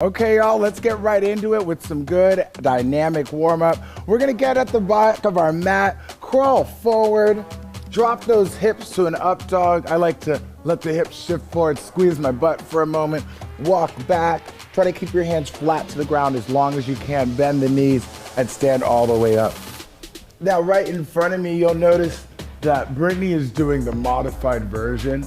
Okay, y'all, let's get right into it with some good dynamic warm-up. We're gonna get at the back of our mat, crawl forward, drop those hips to an up dog. I like to let the hips shift forward, squeeze my butt for a moment, walk back. Try to keep your hands flat to the ground as long as you can. Bend the knees and stand all the way up. Now, right in front of me, you'll notice that Brittany is doing the modified version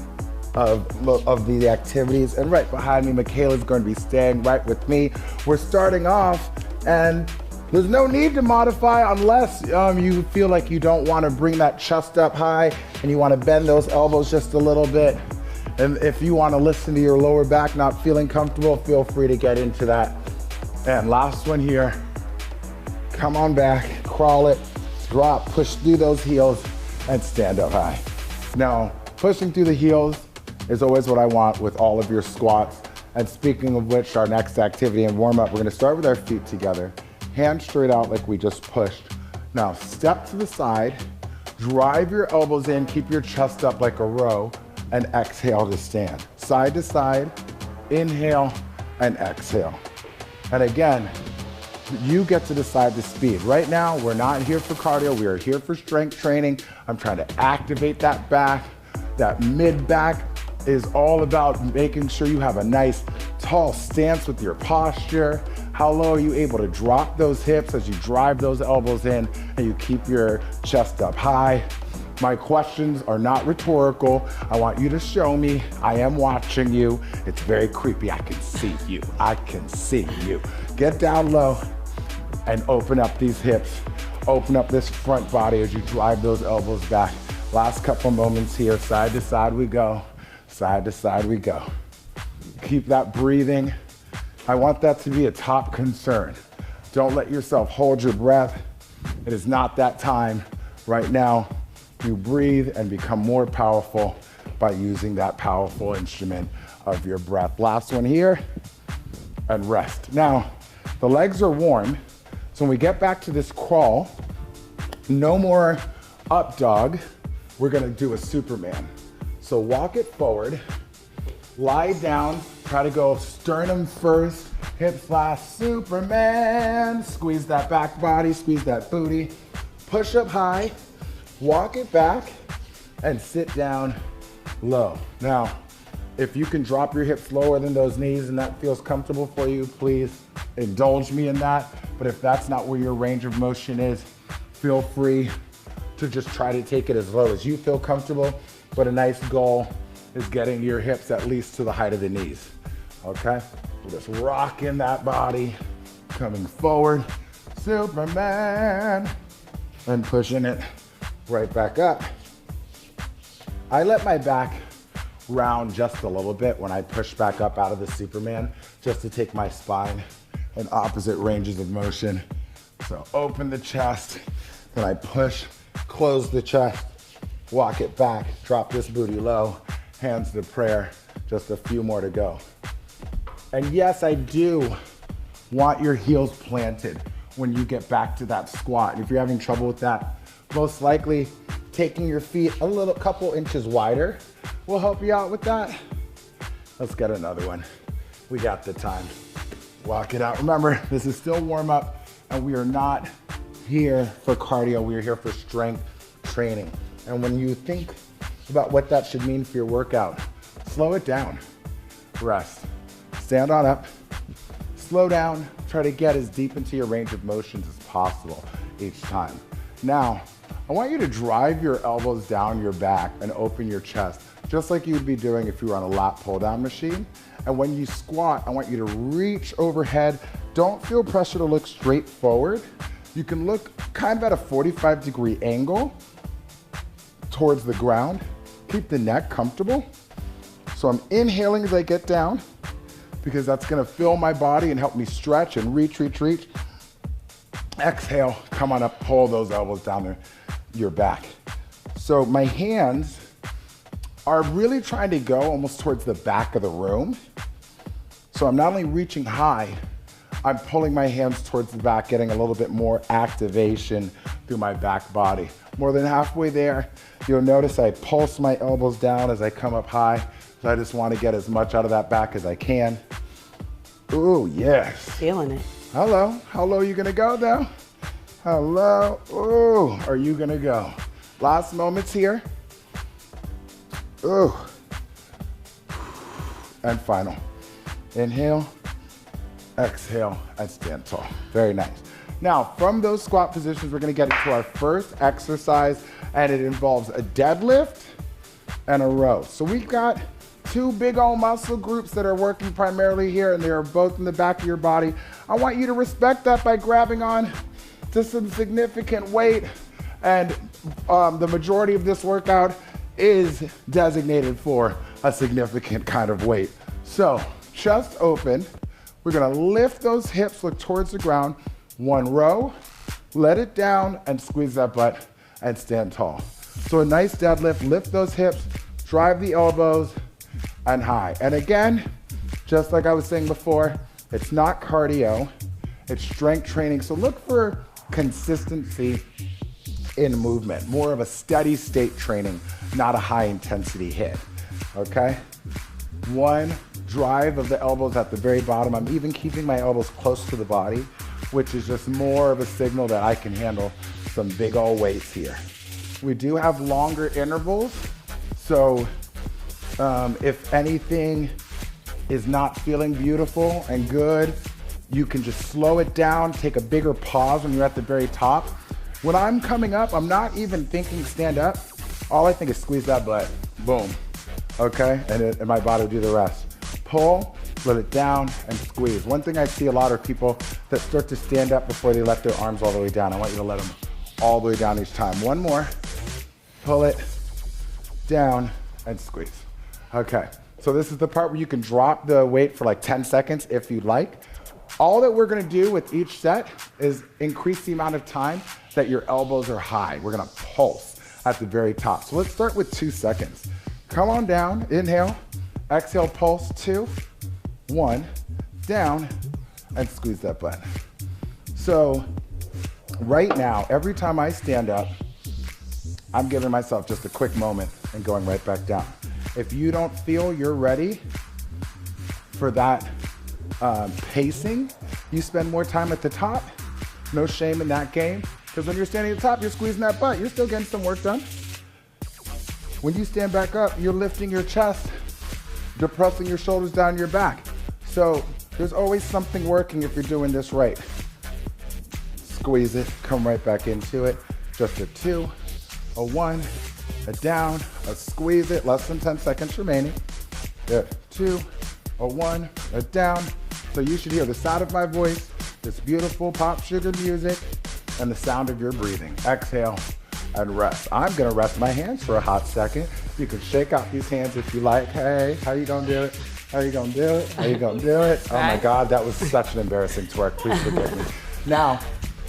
of the activities, and right behind me, Michaela's going to be staying right with me. We're starting off, and there's no need to modify unless you feel like you don't want to bring that chest up high and you want to bend those elbows just a little bit. And if you want to listen to your lower back not feeling comfortable, feel free to get into that. And last one here, come on back, crawl it, drop, push through those heels, and stand up high. Now, pushing through the heels is always what I want with all of your squats. And speaking of which, our next activity and warm up, we're gonna start with our feet together, hands straight out like we just pushed. Now, step to the side, drive your elbows in, keep your chest up like a row, and exhale to stand. Side to side, inhale, and exhale. And again, you get to decide the speed. Right now, we're not here for cardio, we are here for strength training. I'm trying to activate that back. That mid back is all about making sure you have a nice tall stance with your posture. How low are you able to drop those hips as you drive those elbows in and you keep your chest up high? My questions are not rhetorical. I want you to show me. I am watching you. It's very creepy. I can see you. I can see you. Get down low and open up these hips. Open up this front body as you drive those elbows back. Last couple moments here. Side to side we go. Side to side we go. Keep that breathing. I want that to be a top concern. Don't let yourself hold your breath. It is not that time. Right now, you breathe and become more powerful by using that powerful instrument of your breath. Last one here, and rest. Now, the legs are warm, so when we get back to this crawl, no more up dog. We're gonna do a Superman. So walk it forward, lie down, try to go sternum first, hips last, Superman. Squeeze that back body, squeeze that booty. Push up high, walk it back, and sit down low. Now, if you can drop your hips lower than those knees and that feels comfortable for you, please indulge me in that. But if that's not where your range of motion is, feel free to just try to take it as low as you feel comfortable. But a nice goal is getting your hips at least to the height of the knees, okay? We're just rocking that body, coming forward, Superman, and pushing it right back up. I let my back round just a little bit when I push back up out of the Superman, just to take my spine in opposite ranges of motion. So open the chest, then I push, close the chest, walk it back, drop this booty low, hands to prayer, just a few more to go. And yes, I do want your heels planted when you get back to that squat. And if you're having trouble with that, most likely taking your feet a couple inches wider will help you out with that. Let's get another one. We got the time. Walk it out. Remember, this is still warm up and we are not here for cardio. We are here for strength training. And when you think about what that should mean for your workout, slow it down, rest, stand on up, slow down, try to get as deep into your range of motions as possible each time. Now, I want you to drive your elbows down your back and open your chest, just like you'd be doing if you were on a lat pull down machine. And when you squat, I want you to reach overhead. Don't feel pressure to look straight forward. You can look kind of at a 45-degree angle towards the ground. Keep the neck comfortable. So I'm inhaling as I get down because that's gonna fill my body and help me stretch and reach. Exhale, come on up, pull those elbows down your back. So my hands are really trying to go almost towards the back of the room. So I'm not only reaching high, I'm pulling my hands towards the back, getting a little bit more activation through my back body. More than halfway there, you'll notice I pulse my elbows down as I come up high. So I just want to get as much out of that back as I can. Ooh, yes. Feeling it. Hello. How low are you gonna go though? Hello. Ooh, are you gonna go? Last moments here. Ooh. And final. Inhale, exhale, and stand tall. Very nice. Now, from those squat positions, we're gonna get into our first exercise, and it involves a deadlift and a row. So we've got two big old muscle groups that are working primarily here, and they are both in the back of your body. I want you to respect that by grabbing on to some significant weight, and the majority of this workout is designated for a significant kind of weight. So, chest open, we're gonna lift those hips, look towards the ground, one row, let it down, and squeeze that butt and stand tall. So a nice deadlift, lift those hips, drive the elbows, and high. And again, just like I was saying before, it's not cardio, it's strength training. So look for consistency in movement, more of a steady state training, not a high intensity hit, okay? One, drive of the elbows at the very bottom. I'm even keeping my elbows close to the body, which is just more of a signal that I can handle some big old weights here. We do have longer intervals, so if anything is not feeling beautiful and good, you can just slow it down, take a bigger pause when you're at the very top. When I'm coming up, I'm not even thinking stand up. All I think is squeeze that butt, boom, okay? And my body will do the rest. Pull, let it down, and squeeze. One thing I see a lot are people that start to stand up before they let their arms all the way down. I want you to let them all the way down each time. One more, pull it down, and squeeze. Okay, so this is the part where you can drop the weight for like 10 seconds if you'd like. All that we're gonna do with each set is increase the amount of time that your elbows are high. We're gonna pulse at the very top. So let's start with 2 seconds. Come on down, inhale, exhale, pulse, 2, 1, down, and squeeze that butt. So right now, every time I stand up, I'm giving myself just a quick moment and going right back down. If you don't feel you're ready for that pacing, you spend more time at the top. No shame in that game, because when you're standing at the top, you're squeezing that butt. You're still getting some work done. When you stand back up, you're lifting your chest, depressing your shoulders down your back. So there's always something working if you're doing this right. Squeeze it, come right back into it. Just a 2, a 1, a down, a squeeze it, less than 10 seconds remaining. There, 2, a 1, a down. So you should hear the sound of my voice, this beautiful pop sugar music, and the sound of your breathing. Exhale and rest. I'm gonna rest my hands for a hot second. You can shake out these hands if you like. Hey, how you gonna do it? How you gonna do it? How you gonna do it? Oh my God, that was such an embarrassing twerk. Please forgive me. Now,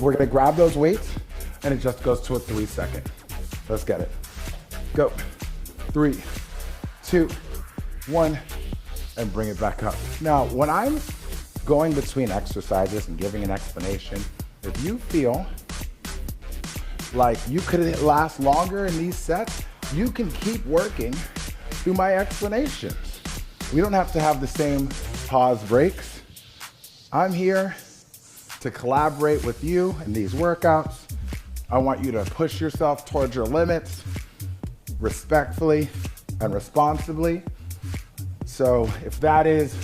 we're gonna grab those weights, and it just goes to a 3 second. Let's get it. Go. 3, 2, 1, and bring it back up. Now, when I'm going between exercises and giving an explanation, if you feel like you could last longer in these sets, you can keep working through my explanations. We don't have to have the same pause breaks. I'm here to collaborate with you in these workouts. I want you to push yourself towards your limits respectfully and responsibly. So if that is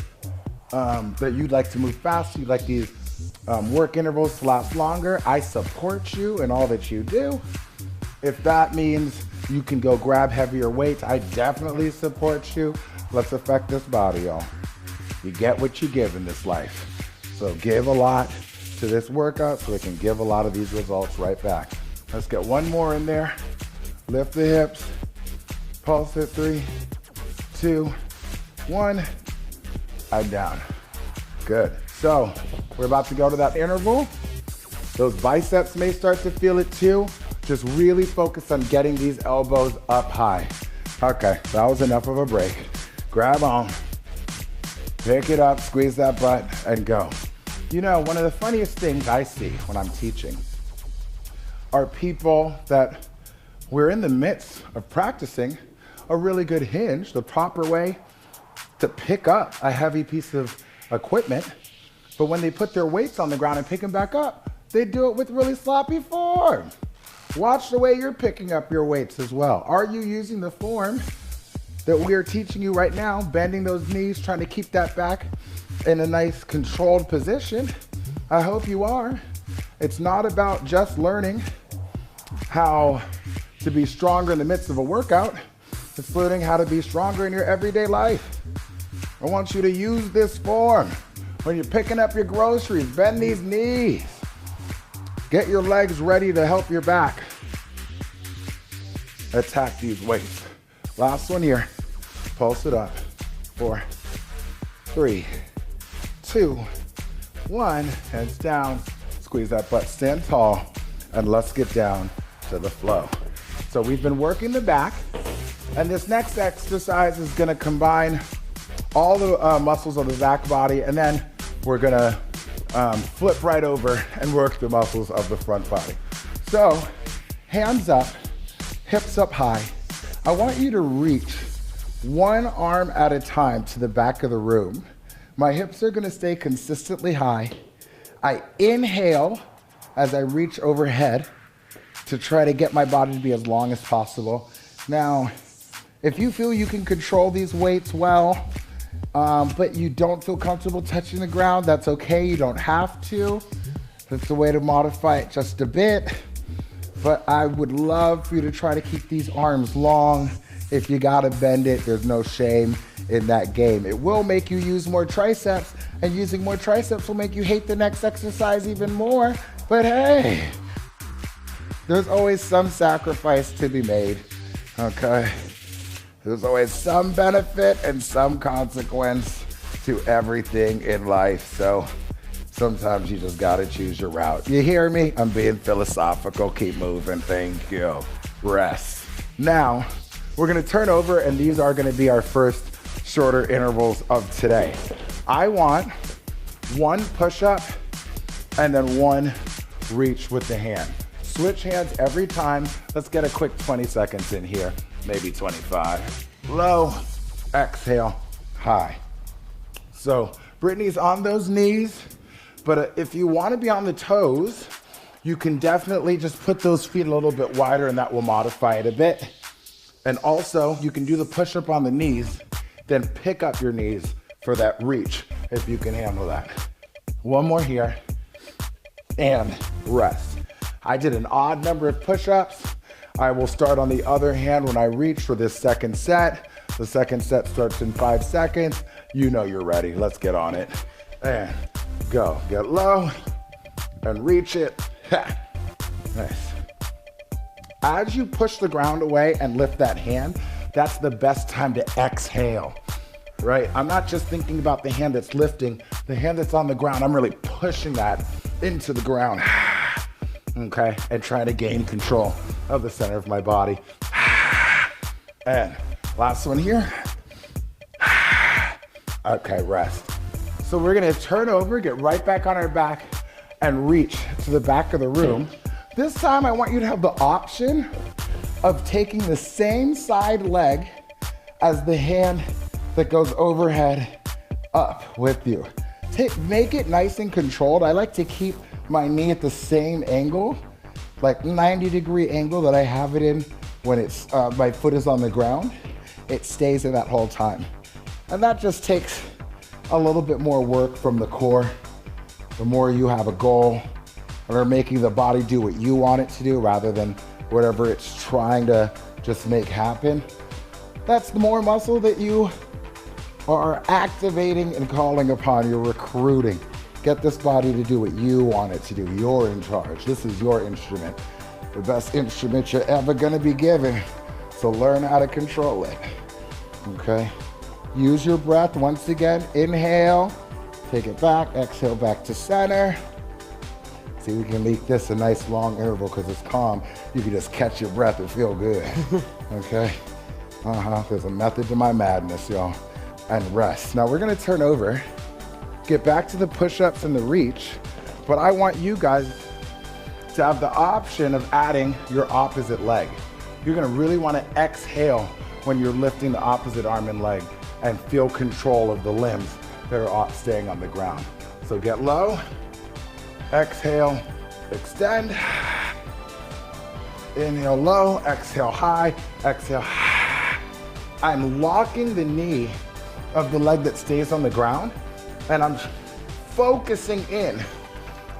that you'd like to move faster, you'd like these work intervals to last longer, I support you in all that you do. If that means you can go grab heavier weights, I definitely support you. Let's affect this body, y'all. You get what you give in this life. So give a lot to this workout so it can give a lot of these results right back. Let's get one more in there. Lift the hips, pulse it, 3, 2, 1, and down. Good. So we're about to go to that interval. Those biceps may start to feel it too. Just really focus on getting these elbows up high. Okay, that was enough of a break. Grab on, pick it up, squeeze that butt, and go. You know, one of the funniest things I see when I'm teaching are people that we're in the midst of practicing a really good hinge, the proper way to pick up a heavy piece of equipment, But when they put their weights on the ground and pick them back up, they do it with really sloppy form. Watch the way you're picking up your weights as well. Are you using the form that we are teaching you right now, bending those knees, trying to keep that back in a nice controlled position? I hope you are. It's not about just learning how to be stronger in the midst of a workout. It's learning how to be stronger in your everyday life. I want you to use this form. When you're picking up your groceries, bend these knees. Get your legs ready to help your back attack these weights. Last one here. Pulse it up. 4, 3, 2, 1. Heads down. Squeeze that butt, stand tall, and let's get down to the flow. So we've been working the back, and this next exercise is gonna combine all the muscles of the back body, and then we're gonna flip right over and work the muscles of the front body. So, hands up, hips up high. I want you to reach one arm at a time to the back of the room. My hips are gonna stay consistently high. I inhale as I reach overhead to try to get my body to be as long as possible. Now, if you feel you can control these weights well, but you don't feel comfortable touching the ground, that's okay, you don't have to. That's a way to modify it just a bit. But I would love for you to try to keep these arms long. If you gotta bend it, there's no shame in that game. It will make you use more triceps, and using more triceps will make you hate the next exercise even more. But hey, there's always some sacrifice to be made, okay? There's always some benefit and some consequence to everything in life. So sometimes you just gotta choose your route. You hear me? I'm being philosophical. Keep moving. Thank you. Rest. Now, we're gonna turn over, and these are gonna be our first shorter intervals of today. I want one push-up and then one reach with the hand. Switch hands every time. Let's get a quick 20 seconds in here, maybe 25. Low, exhale, high. So Brittany's on those knees, but if you want to be on the toes, you can definitely just put those feet a little bit wider, and that will modify it a bit. And also, you can do the push-up on the knees, then pick up your knees for that reach, if you can handle that. One more here, and rest. I did an odd number of push-ups. I will start on the other hand when I reach for this second set. The second set starts in 5 seconds. You know you're ready. Let's get on it. And go. Get low and reach it. Ha. Nice. As you push the ground away and lift that hand, that's the best time to exhale, right? I'm not just thinking about the hand that's lifting, the hand that's on the ground. I'm really pushing that into the ground, okay? And trying to gain control of the center of my body. And last one here. Okay, rest. So we're gonna turn over, get right back on our back, and reach to the back of the room. This time I want you to have the option of taking the same side leg as the hand that goes overhead up with you. Make it nice and controlled. I like to keep my knee at the same angle, like 90-degree angle that I have it in when it's my foot is on the ground. It stays in that whole time. And that just takes a little bit more work from the core. The more you have a goal, or making the body do what you want it to do rather than whatever it's trying to just make happen, that's the more muscle that you are activating and calling upon. You're recruiting. Get this body to do what you want it to do. You're in charge. This is your instrument, the best instrument you're ever gonna be given. So learn how to control it, okay? Use your breath once again. Inhale, take it back, exhale back to center. See, we can make this a nice long interval because it's calm. You can just catch your breath and feel good, okay? There's a method to my madness, y'all. And rest. Now we're gonna turn over, get back to the push-ups and the reach, but I want you guys to have the option of adding your opposite leg. You're gonna really wanna exhale when you're lifting the opposite arm and leg and feel control of the limbs that are staying on the ground. So get low, exhale, extend. Inhale low, exhale high, exhale. I'm locking the knee of the leg that stays on the ground, and I'm focusing in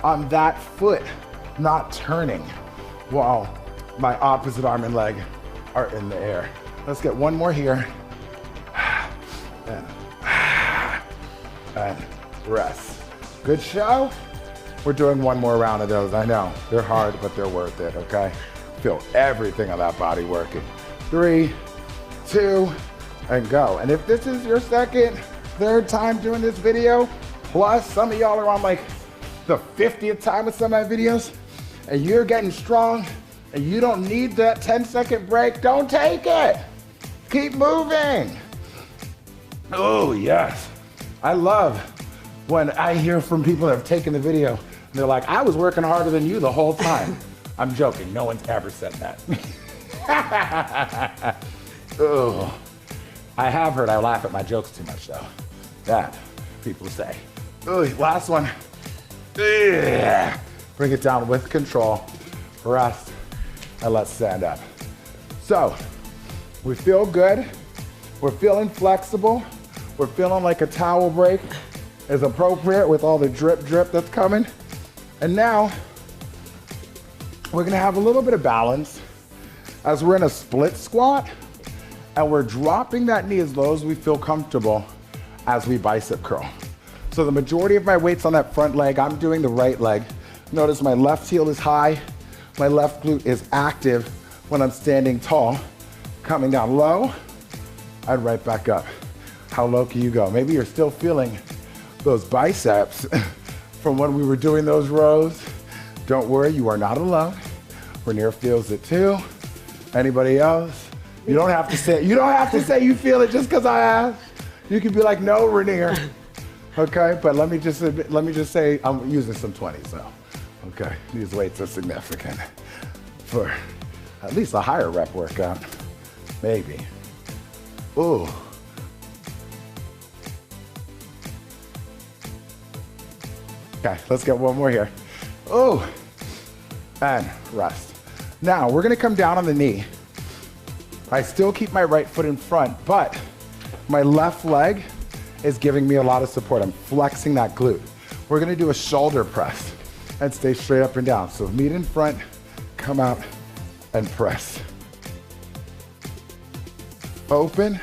on that foot not turning while my opposite arm and leg are in the air. Let's get one more here. And rest. Good show. We're doing one more round of those. I know, they're hard, but they're worth it, okay? Feel everything on that body working. 3, 2, and go. And if this is your second, third time doing this video, plus some of y'all are on like the 50th time with some of my videos, and you're getting strong, and you don't need that 10-second break, don't take it. Keep moving. Oh, yes. I love when I hear from people that have taken the video, and they're like, I was working harder than you the whole time. I'm joking, no one's ever said that. Oh, I have heard I laugh at my jokes too much though. That, people say. Oh, last one. Bring it down with control, rest, and let's stand up. So, we feel good, we're feeling flexible, we're feeling like a towel break is appropriate with all the drip that's coming. And now, we're gonna have a little bit of balance as we're in a split squat, and we're dropping that knee as low as we feel comfortable as we bicep curl. So the majority of my weight's on that front leg. I'm doing the right leg. Notice my left heel is high, my left glute is active when I'm standing tall. Coming down low, and right back up. How low can you go? Maybe you're still feeling those biceps from when we were doing those rows. Don't worry, you are not alone. Raneir feels it too. Anybody else? You don't have to say you feel it just because I asked. You can be like, no, Raneir. Okay, but let me just say I'm using some 20s now. Okay, these weights are significant for at least a higher rep workout, maybe. Ooh. Okay, let's get one more here. Ooh, and rest. Now, we're gonna come down on the knee. I still keep my right foot in front, but my left leg is giving me a lot of support. I'm flexing that glute. We're gonna do a shoulder press and stay straight up and down. So meet in front, come out, and press. Open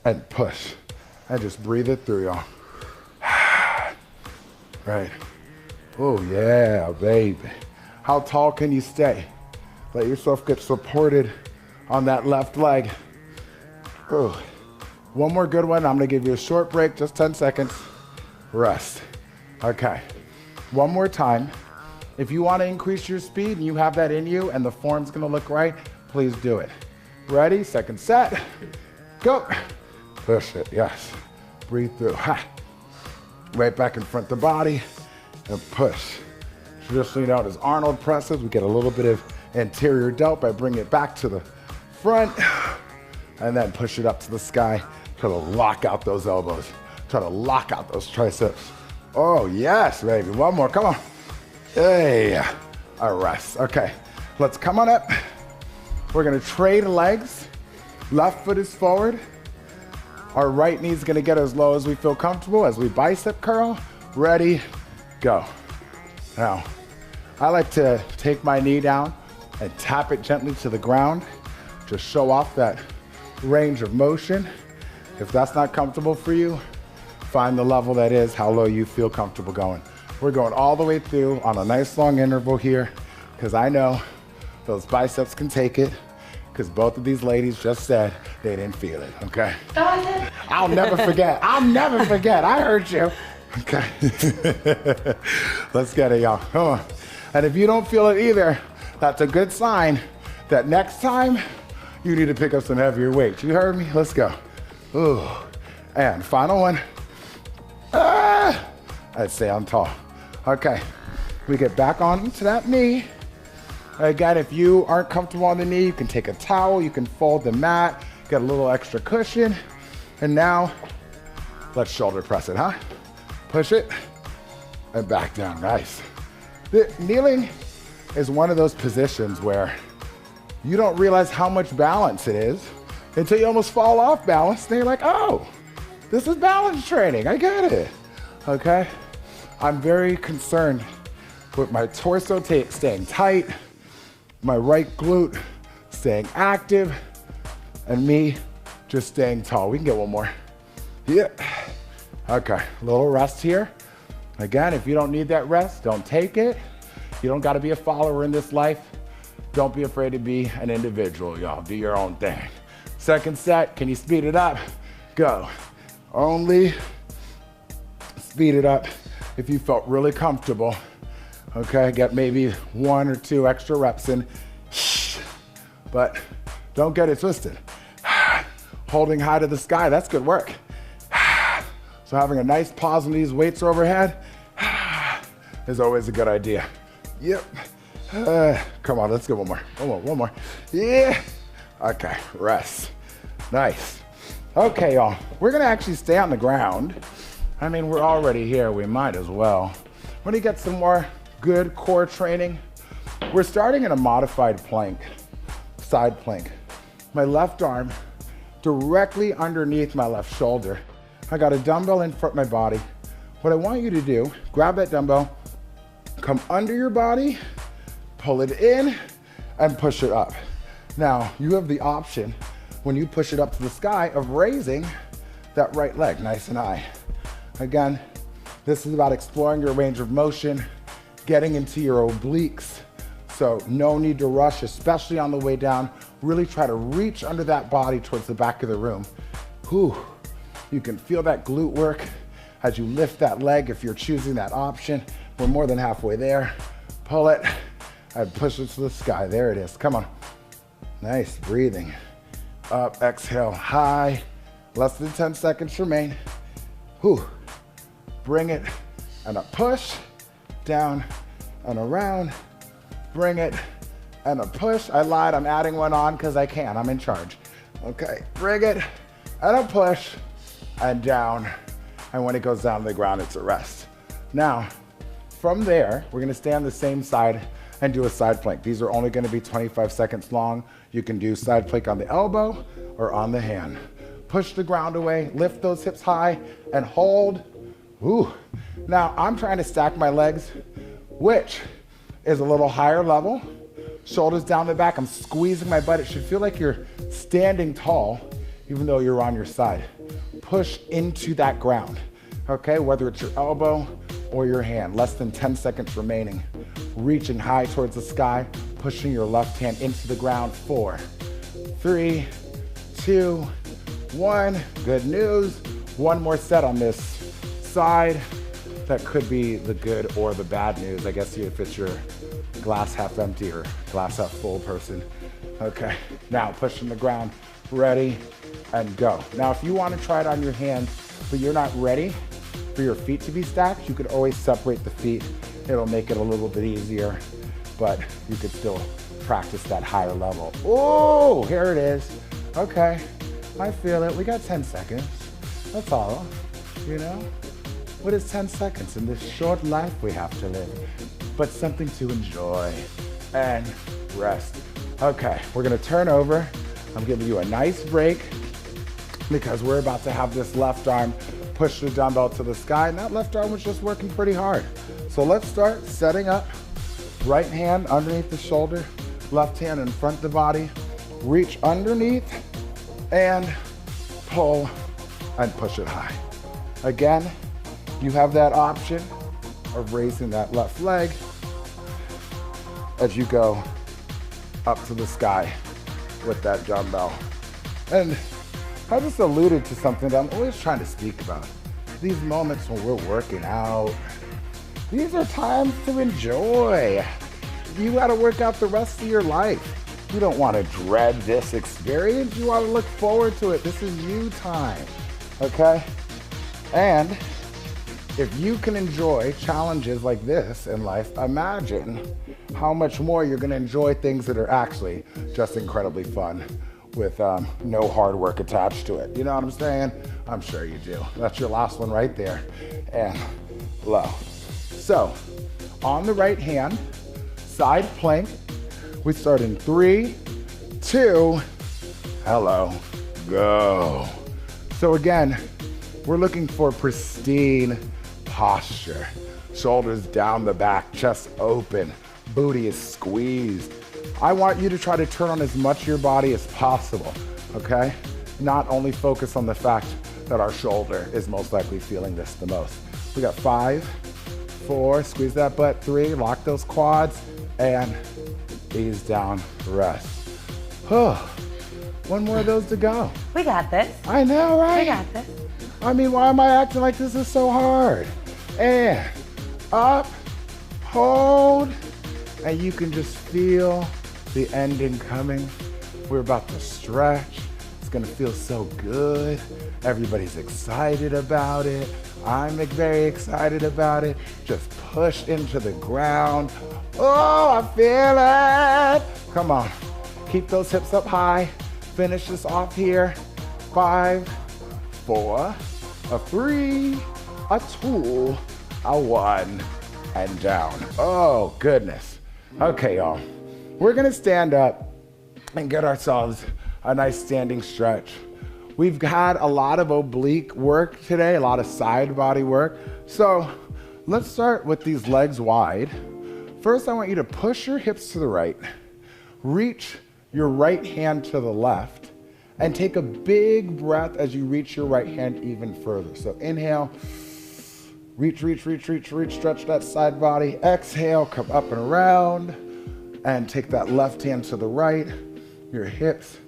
and push. And just breathe it through, y'all. Right. Oh yeah, baby. How tall can you stay? Let yourself get supported on that left leg. Ooh. One more good one. I'm gonna give you a short break, just 10 seconds. Rest. Okay. One more time. If you wanna increase your speed and you have that in you and the form's gonna look right, please do it. Ready? Second set. Go. Push it, yes. Breathe through. Ha. Right back in front of the body and push. Traditionally known as Arnold presses. We get a little bit of anterior delt by bringing it back to the front and then push it up to the sky. Try to lock out those elbows. Try to lock out those triceps. Oh yes, baby. One more, come on. Hey, a rest. Okay, let's come on up. We're gonna trade legs. Left foot is forward. Our right knee is gonna get as low as we feel comfortable as we bicep curl. Ready, go. Now, I like to take my knee down and tap it gently to the ground to show off that range of motion. If that's not comfortable for you, find the level that is, how low you feel comfortable going. We're going all the way through on a nice long interval here, because I know those biceps can take it, because both of these ladies just said they didn't feel it, okay? I'll never forget. I'll never forget. I heard you. Okay. Let's get it, y'all. Come on. And if you don't feel it either, that's a good sign that next time you need to pick up some heavier weights. You heard me? Let's go. Ooh. And final one. Ah! I'd say I'm tall. Okay. We get back onto that knee. Again, if you aren't comfortable on the knee, you can take a towel, you can fold the mat, get a little extra cushion. And now, let's shoulder press it, huh? Push it, and back down, nice. Kneeling is one of those positions where you don't realize how much balance it is until you almost fall off balance, and you're like, oh, this is balance training, I get it, okay? I'm very concerned with my torso staying tight, my right glute staying active, and me just staying tall. We can get one more. Yeah. Okay, a little rest here. Again, if you don't need that rest, don't take it. You don't gotta be a follower in this life. Don't be afraid to be an individual, y'all. Do your own thing. Second set, can you speed it up? Go. Only speed it up if you felt really comfortable. Okay, get maybe 1 or 2 extra reps in. But don't get it twisted. Holding high to the sky, that's good work. So having a nice pause when these weights are overhead is always a good idea. Yep. Come on, let's get one more. One more. Yeah. Okay, rest. Nice. Okay, y'all. We're gonna actually stay on the ground. I mean, we're already here, we might as well. When you get some more good core training, we're starting in a modified plank, side plank. My left arm directly underneath my left shoulder. I got a dumbbell in front of my body. What I want you to do, grab that dumbbell, come under your body, pull it in, and push it up. Now, you have the option, when you push it up to the sky, of raising that right leg nice and high. Again, this is about exploring your range of motion, getting into your obliques. So no need to rush, especially on the way down. Really try to reach under that body towards the back of the room. Whew. You can feel that glute work as you lift that leg if you're choosing that option. We're more than halfway there. Pull it and push it to the sky. There it is, come on. Nice, breathing. Up, exhale, high. Less than 10 seconds remain. Whew. Bring it and a push, down and around. Bring it and a push. I lied, I'm adding one on because I can, I'm in charge. Okay, bring it and a push and down. And when it goes down to the ground, it's a rest. Now, from there, we're gonna stay on the same side and do a side plank. These are only gonna be 25 seconds long. You can do side plank on the elbow or on the hand. Push the ground away, lift those hips high and hold. Ooh. Now, I'm trying to stack my legs, which is a little higher level. Shoulders down the back, I'm squeezing my butt. It should feel like you're standing tall, even though you're on your side. Push into that ground, okay? Whether it's your elbow or your hand. Less than 10 seconds remaining. Reaching high towards the sky, pushing your left hand into the ground. 4, 3, 2, 1. Good news. One more set on this side. That could be the good or the bad news. I guess if it's your glass half empty or glass half full person. Okay, now pushing the ground, ready, and go. Now, if you want to try it on your hand, but you're not ready for your feet to be stacked, you could always separate the feet. It'll make it a little bit easier, but you could still practice that higher level. Oh, here it is. Okay, I feel it. We got 10 seconds. That's all, you know? What is 10 seconds in this short life we have to live? But something to enjoy and rest. Okay, we're gonna turn over. I'm giving you a nice break because we're about to have this left arm push the dumbbell to the sky, and that left arm was just working pretty hard. So let's start setting up. Right hand underneath the shoulder, left hand in front of the body. Reach underneath and pull and push it high. Again, you have that option of raising that left leg as you go up to the sky with that dumbbell. And I just alluded to something that I'm always trying to speak about. These moments when we're working out, these are times to enjoy. You gotta work out the rest of your life. You don't wanna dread this experience. You wanna look forward to it. This is you time, okay? And if you can enjoy challenges like this in life, imagine how much more you're gonna enjoy things that are actually just incredibly fun with no hard work attached to it. You know what I'm saying? I'm sure you do. That's your last one right there. And low. So, on the right hand, side plank. We start in 3, 2, hello, go. So again, we're looking for pristine posture. Shoulders down the back, chest open, booty is squeezed. I want you to try to turn on as much of your body as possible, okay? Not only focus on the fact that our shoulder is most likely feeling this the most. We got 5, 4, squeeze that butt, 3, lock those quads, and ease down, rest. One more of those to go. We got this. I know, right? We got this. I mean, why am I acting like this is so hard? And up, hold, and you can just feel the ending coming. We're about to stretch. It's gonna feel so good. Everybody's excited about it. I'm very excited about it. Just push into the ground. Oh, I feel it. Come on, keep those hips up high. Finish this off here. 5, 4, a 3, a 2, a 1, and down. Oh, goodness. Okay, y'all. We're gonna stand up and get ourselves a nice standing stretch. We've had a lot of oblique work today, a lot of side body work. So let's start with these legs wide. First, I want you to push your hips to the right, reach your right hand to the left, and take a big breath as you reach your right hand even further. So inhale, reach, reach, reach, reach, reach, stretch that side body. Exhale, come up and around, and take that left hand to the right, your hips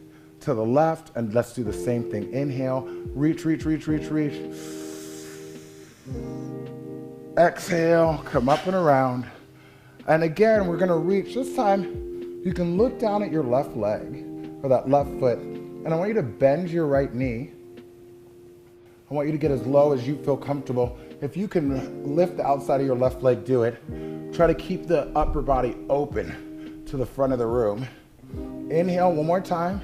to the left, and let's do the same thing. Inhale, reach, reach, reach, reach, reach. Exhale, come up and around. And again, we're gonna reach. This time, you can look down at your left leg, or that left foot, and I want you to bend your right knee. I want you to get as low as you feel comfortable. If you can lift the outside of your left leg, do it. Try to keep the upper body open to the front of the room. Inhale one more time.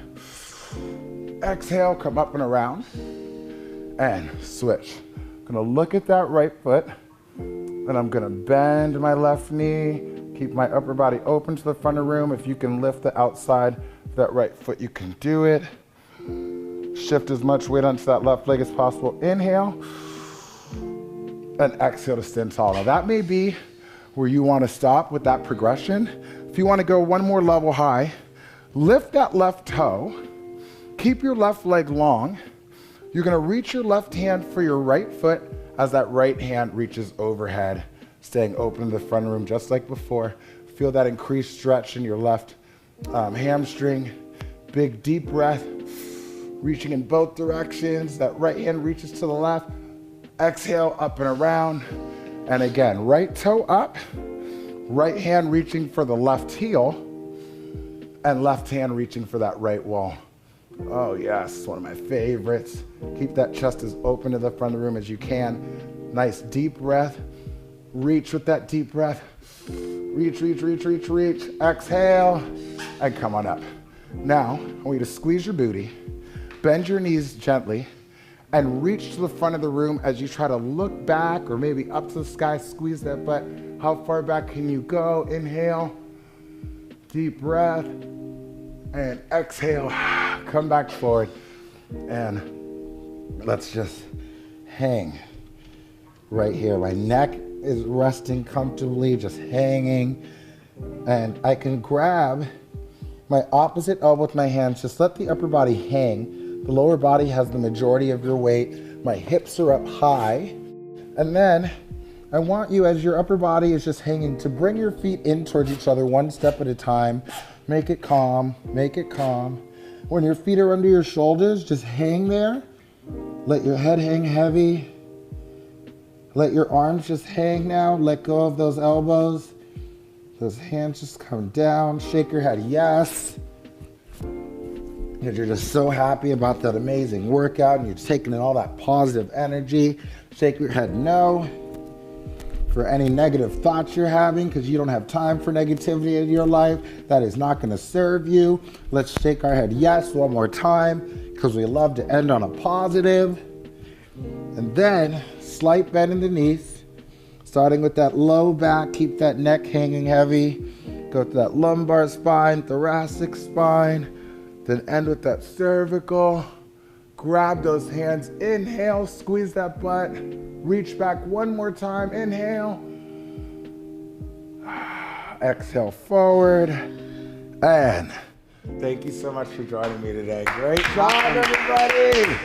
Exhale, come up and around, and switch. I'm gonna look at that right foot, and I'm gonna bend my left knee, keep my upper body open to the front of the room. If you can lift the outside of that right foot, you can do it. Shift as much weight onto that left leg as possible. Inhale, and exhale to stand tall. Now that may be where you wanna stop with that progression. If you wanna go one more level high, lift that left toe, keep your left leg long. You're gonna reach your left hand for your right foot as that right hand reaches overhead, staying open in the front room just like before. Feel that increased stretch in your left hamstring. Big deep breath, reaching in both directions. That right hand reaches to the left. Exhale, up and around. And again, right toe up, right hand reaching for the left heel, and left hand reaching for that right wall. Oh yes, one of my favorites. Keep that chest as open to the front of the room as you can. Nice deep breath. Reach with that deep breath. Reach, reach, reach, reach, reach. Exhale, and come on up. Now, I want you to squeeze your booty, bend your knees gently, and reach to the front of the room as you try to look back or maybe up to the sky. Squeeze that butt. How far back can you go? Inhale, deep breath, and exhale. Come back forward, and let's just hang right here. My neck is resting comfortably, just hanging, and I can grab my opposite elbow with my hands. Just let the upper body hang. The lower body has the majority of your weight. My hips are up high, and then I want you, as your upper body is just hanging, to bring your feet in towards each other one step at a time. Make it calm, make it calm. When your feet are under your shoulders, just hang there. Let your head hang heavy. Let your arms just hang now. Let go of those elbows. Those hands just come down. Shake your head, yes. Because you're just so happy about that amazing workout and you're taking in all that positive energy. Shake your head, no. For any negative thoughts you're having, because you don't have time for negativity in your life, that is not going to serve you. Let's shake our head yes one more time, because we love to end on a positive. And then slight bend in the knees, Starting with that low back, keep that neck hanging heavy. Go to that lumbar spine, thoracic spine, then end with that cervical. Grab those hands, inhale, squeeze that butt. Reach back one more time, inhale. Exhale forward. And thank you so much for joining me today. Great job, everybody.